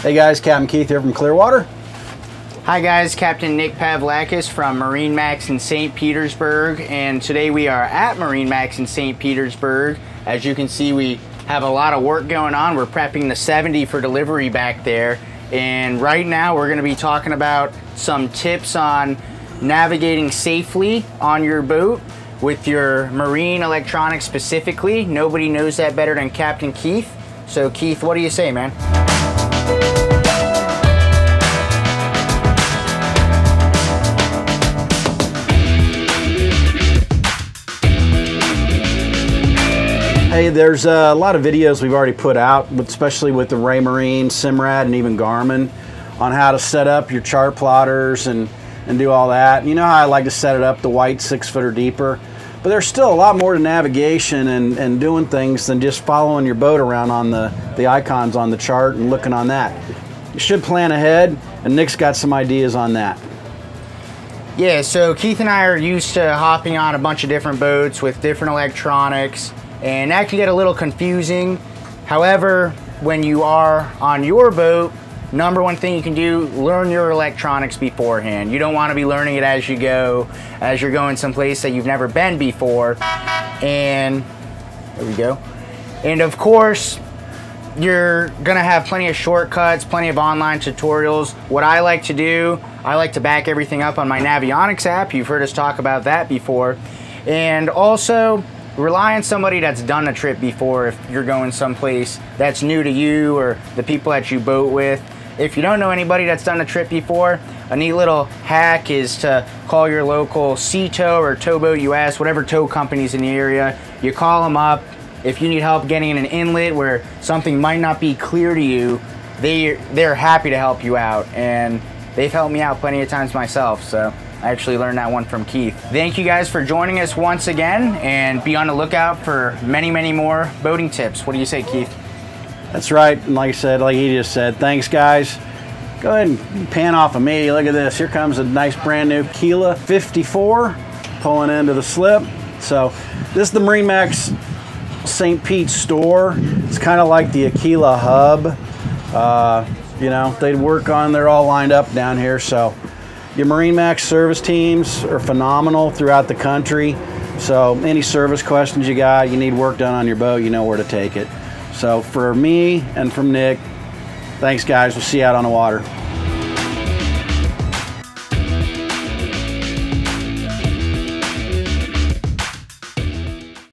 Hey guys, Captain Keith here from Clearwater. Hi guys, Captain Nick Pavlakis from MarineMax in St. Petersburg, and today we are at MarineMax in St. Petersburg. As you can see, we have a lot of work going on. We're prepping the 70 for delivery back there, and right now we're going to be talking about some tips on navigating safely on your boat with your marine electronics specifically. Nobody knows that better than Captain Keith. So Keith, what do you say, man? Hey, there's a lot of videos we've already put out, especially with the Raymarine, Simrad, and even Garmin, on how to set up your chart plotters and do all that. You know how I like to set it up, the white 6 foot or deeper. But there's still a lot more to navigation and doing things than just following your boat around on the icons on the chart and looking on that. You should plan ahead, and Nick's got some ideas on that. Yeah, so Keith and I are used to hopping on a bunch of different boats with different electronics, and that can get a little confusing. However, when you are on your boat, number one thing you can do, learn your electronics beforehand. You don't want to be learning it as you go, as you're going someplace that you've never been before. And there we go. And of course, you're gonna have plenty of shortcuts, plenty of online tutorials. What I like to do, I like to back everything up on my NAVIONICS app. You've heard us talk about that before. And also, rely on somebody that's done a trip before if you're going someplace that's new to you or the people that you boat with. If you don't know anybody that's done a trip before, a neat little hack is to call your local Sea Tow or Towboat US, whatever tow company's in the area. You call them up. If you need help getting in an inlet where something might not be clear to you, they're happy to help you out, and they've helped me out plenty of times myself. So I actually learned that one from Keith. Thank you guys for joining us once again, and be on the lookout for many, many more boating tips. What do you say, Keith? That's right, and like I said, like he just said, thanks guys. Go ahead and pan off of me. Look at this. Here comes a nice brand new Aquila 54 pulling into the slip. So this is the MarineMax St. Pete store. It's kind of like the Aquila hub. You know, they're all lined up down here. So your MarineMax service teams are phenomenal throughout the country. So any service questions you got, you need work done on your boat, you know where to take it. So for me and from Nick, thanks guys. We'll see you out on the water.